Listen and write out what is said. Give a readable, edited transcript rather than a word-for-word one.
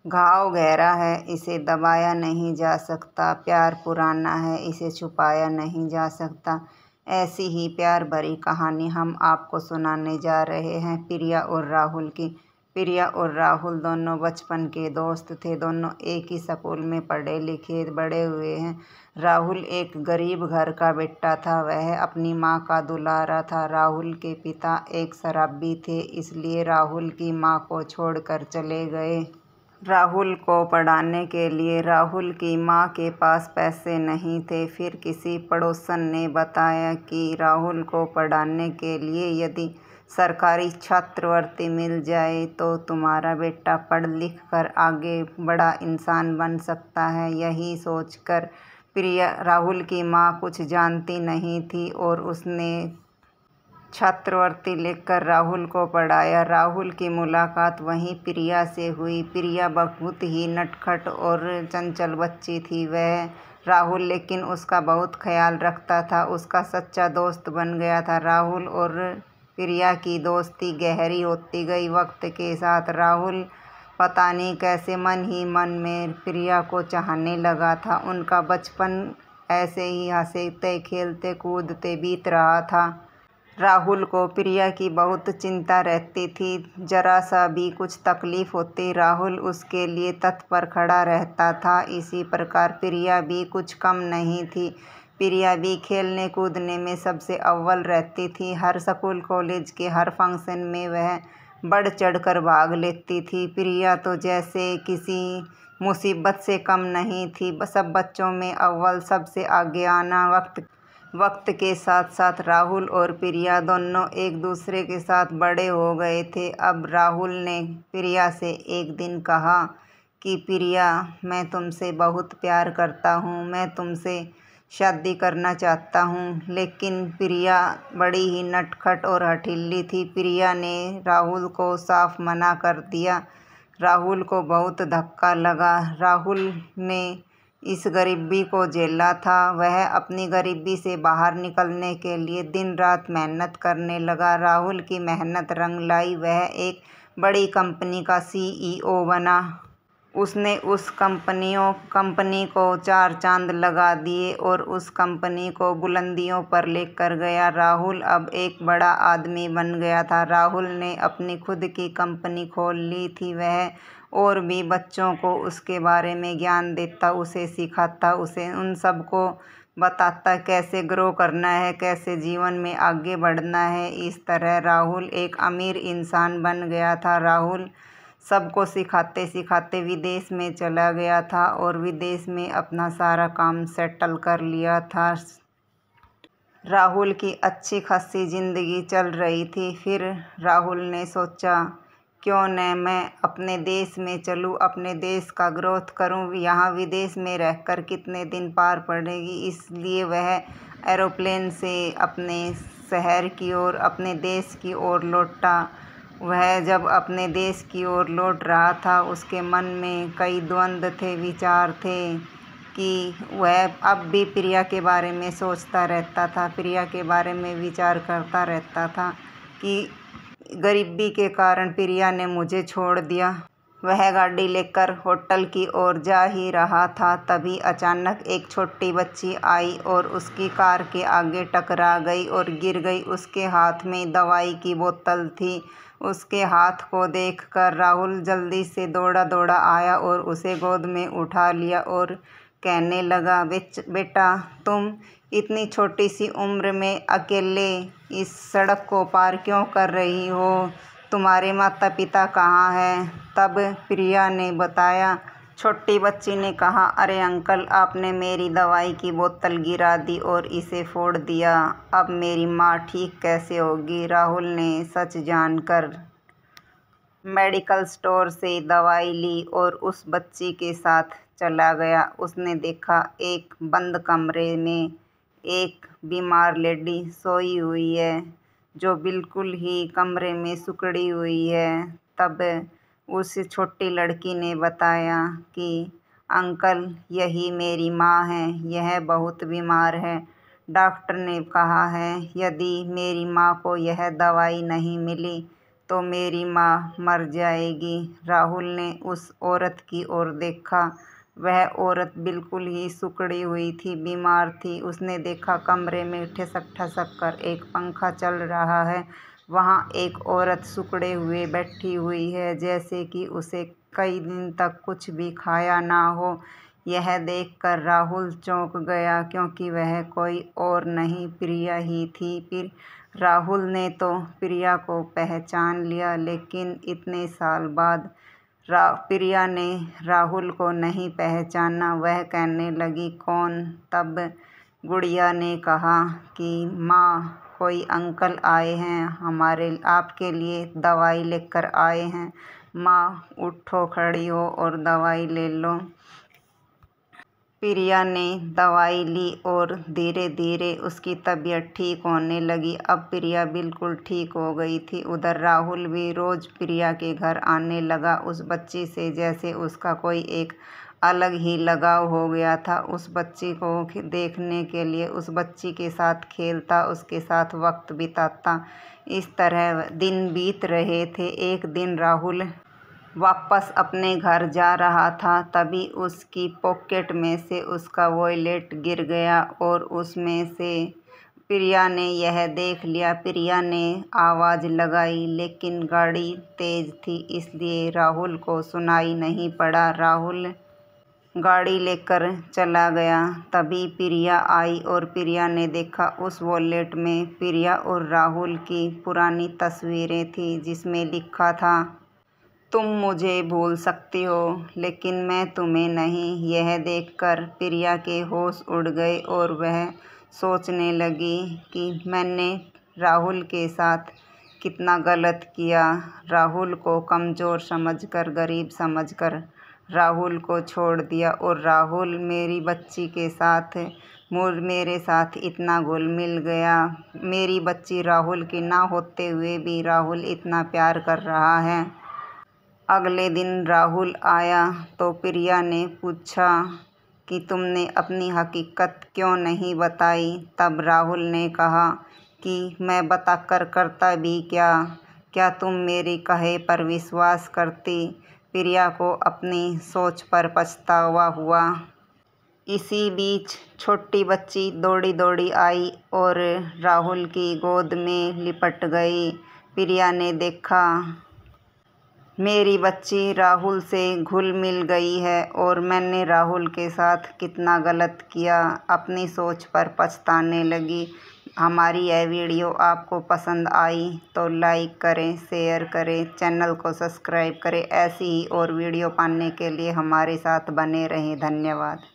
घाव गहरा है, इसे दबाया नहीं जा सकता। प्यार पुराना है, इसे छुपाया नहीं जा सकता। ऐसी ही प्यार भरी कहानी हम आपको सुनाने जा रहे हैं प्रिया और राहुल की। प्रिया और राहुल दोनों बचपन के दोस्त थे। दोनों एक ही स्कूल में पढ़े लिखे बड़े हुए हैं। राहुल एक गरीब घर का बेटा था। वह अपनी माँ का दुलारा था। राहुल के पिता एक शराबी थे, इसलिए राहुल की माँ को छोड़कर चले गए। राहुल को पढ़ाने के लिए राहुल की माँ के पास पैसे नहीं थे। फिर किसी पड़ोसन ने बताया कि राहुल को पढ़ाने के लिए यदि सरकारी छात्रवृत्ति मिल जाए तो तुम्हारा बेटा पढ़ लिख कर आगे बड़ा इंसान बन सकता है। यही सोचकर प्रिया, राहुल की माँ कुछ जानती नहीं थी और उसने छात्रवृत्ति लेकर राहुल को पढ़ाया। राहुल की मुलाकात वहीं प्रिया से हुई। प्रिया बहुत ही नटखट और चंचल बच्ची थी। वह राहुल लेकिन उसका बहुत ख्याल रखता था। उसका सच्चा दोस्त बन गया था। राहुल और प्रिया की दोस्ती गहरी होती गई। वक्त के साथ राहुल पता नहीं कैसे मन ही मन में प्रिया को चाहने लगा था। उनका बचपन ऐसे ही हंसते खेलते कूदते बीत रहा था। राहुल को प्रिया की बहुत चिंता रहती थी। जरा सा भी कुछ तकलीफ होती राहुल उसके लिए तत्पर खड़ा रहता था। इसी प्रकार प्रिया भी कुछ कम नहीं थी। प्रिया भी खेलने कूदने में सबसे अव्वल रहती थी। हर स्कूल कॉलेज के हर फंक्शन में वह बढ़ चढ़कर भाग लेती थी। प्रिया तो जैसे किसी मुसीबत से कम नहीं थी। सब बच्चों में अव्वल, सबसे आगे आना। वक्त के साथ साथ राहुल और प्रिया दोनों एक दूसरे के साथ बड़े हो गए थे। अब राहुल ने प्रिया से एक दिन कहा कि प्रिया, मैं तुमसे बहुत प्यार करता हूँ, मैं तुमसे शादी करना चाहता हूँ। लेकिन प्रिया बड़ी ही नटखट और हठीली थी। प्रिया ने राहुल को साफ मना कर दिया। राहुल को बहुत धक्का लगा। राहुल ने इस गरीबी को झेला था। वह अपनी गरीबी से बाहर निकलने के लिए दिन रात मेहनत करने लगा। राहुल की मेहनत रंग लाई। वह एक बड़ी कंपनी का CEO बना। उसने उस कंपनी को 4 चांद लगा दिए और उस कंपनी को बुलंदियों पर लेकर गया। राहुल अब एक बड़ा आदमी बन गया था। राहुल ने अपनी खुद की कंपनी खोल ली थी। वह और भी बच्चों को उसके बारे में ज्ञान देता, उसे सिखाता, उसे उन सबको बताता कैसे ग्रो करना है, कैसे जीवन में आगे बढ़ना है। इस तरह राहुल एक अमीर इंसान बन गया था। राहुल सबको सिखाते सिखाते विदेश में चला गया था और विदेश में अपना सारा काम सेटल कर लिया था। राहुल की अच्छी खासी जिंदगी चल रही थी। फिर राहुल ने सोचा, क्यों न मैं अपने देश में चलूँ, अपने देश का ग्रोथ करूँ। यहाँ विदेश में रहकर कितने दिन पार पड़ेगी। इसलिए वह एरोप्लेन से अपने शहर की ओर, अपने देश की ओर लौटा। वह जब अपने देश की ओर लौट रहा था, उसके मन में कई द्वंद्व थे, विचार थे कि वह अब भी प्रिया के बारे में सोचता रहता था, प्रिया के बारे में विचार करता रहता था कि गरीबी के कारण प्रिया ने मुझे छोड़ दिया। वह गाड़ी लेकर होटल की ओर जा ही रहा था, तभी अचानक एक छोटी बच्ची आई और उसकी कार के आगे टकरा गई और गिर गई। उसके हाथ में दवाई की बोतल थी। उसके हाथ को देखकर राहुल जल्दी से दौड़ा दौड़ा आया और उसे गोद में उठा लिया और कहने लगा, बेटा, तुम इतनी छोटी सी उम्र में अकेले इस सड़क को पार क्यों कर रही हो? तुम्हारे माता पिता कहाँ हैं? तब प्रिया ने बताया। छोटी बच्ची ने कहा, अरे अंकल, आपने मेरी दवाई की बोतल गिरा दी और इसे फोड़ दिया। अब मेरी माँ ठीक कैसे होगी? राहुल ने सच जानकर मेडिकल स्टोर से दवाई ली और उस बच्ची के साथ चला गया। उसने देखा एक बंद कमरे में एक बीमार लेडी सोई हुई है, जो बिल्कुल ही कमरे में सिकुड़ी हुई है। तब उस छोटी लड़की ने बताया कि अंकल, यही मेरी माँ है, यह बहुत बीमार है। डॉक्टर ने कहा है यदि मेरी माँ को यह दवाई नहीं मिली तो मेरी माँ मर जाएगी। राहुल ने उस औरत की ओर देखा। वह औरत बिल्कुल ही सुकड़ी हुई थी, बीमार थी। उसने देखा कमरे में ठिसक ठसक कर एक पंखा चल रहा है। वहाँ एक औरत सुकड़े हुए बैठी हुई है, जैसे कि उसे कई दिन तक कुछ भी खाया ना हो। यह देखकर राहुल चौंक गया, क्योंकि वह कोई और नहीं, प्रिया ही थी। फिर राहुल ने तो प्रिया को पहचान लिया, लेकिन इतने साल बाद प्रिया ने राहुल को नहीं पहचाना। वह कहने लगी, कौन? तब गुड़िया ने कहा कि माँ, कोई अंकल आए हैं, हमारे आपके लिए दवाई लेकर आए हैं। माँ, उठो, खड़ी हो और दवाई ले लो। प्रिया ने दवाई ली और धीरे धीरे उसकी तबीयत ठीक होने लगी। अब प्रिया बिल्कुल ठीक हो गई थी। उधर राहुल भी रोज़ प्रिया के घर आने लगा, उस बच्ची से जैसे उसका कोई एक अलग ही लगाव हो गया था। उस बच्ची को देखने के लिए उस बच्ची के साथ खेलता, उसके साथ वक्त बिताता। इस तरह दिन बीत रहे थे। एक दिन राहुल वापस अपने घर जा रहा था, तभी उसकी पॉकेट में से उसका वॉलेट गिर गया और उसमें से प्रिया ने यह देख लिया। प्रिया ने आवाज़ लगाई, लेकिन गाड़ी तेज़ थी, इसलिए राहुल को सुनाई नहीं पड़ा। राहुल गाड़ी लेकर चला गया। तभी प्रिया आई और प्रिया ने देखा उस वॉलेट में प्रिया और राहुल की पुरानी तस्वीरें थी, जिसमें लिखा था, तुम मुझे भूल सकती हो, लेकिन मैं तुम्हें नहीं। यह देखकर प्रिया के होश उड़ गए और वह सोचने लगी कि मैंने राहुल के साथ कितना गलत किया। राहुल को कमज़ोर समझकर, गरीब समझकर राहुल को छोड़ दिया, और राहुल मेरी बच्ची के साथ मेरे साथ इतना घुल मिल गया। मेरी बच्ची राहुल की ना होते हुए भी राहुल इतना प्यार कर रहा है। अगले दिन राहुल आया तो प्रिया ने पूछा कि तुमने अपनी हकीकत क्यों नहीं बताई। तब राहुल ने कहा कि मैं बताकर करता भी क्या? क्या तुम मेरी कहे पर विश्वास करती? प्रिया को अपनी सोच पर पछतावा हुआ। इसी बीच छोटी बच्ची दौड़ी दौड़ी आई और राहुल की गोद में लिपट गई। प्रिया ने देखा, मेरी बच्ची राहुल से घुल मिल गई है और मैंने राहुल के साथ कितना गलत किया। अपनी सोच पर पछताने लगी। हमारी यह वीडियो आपको पसंद आई तो लाइक करें, शेयर करें, चैनल को सब्सक्राइब करें। ऐसी ही और वीडियो पाने के लिए हमारे साथ बने रहें। धन्यवाद।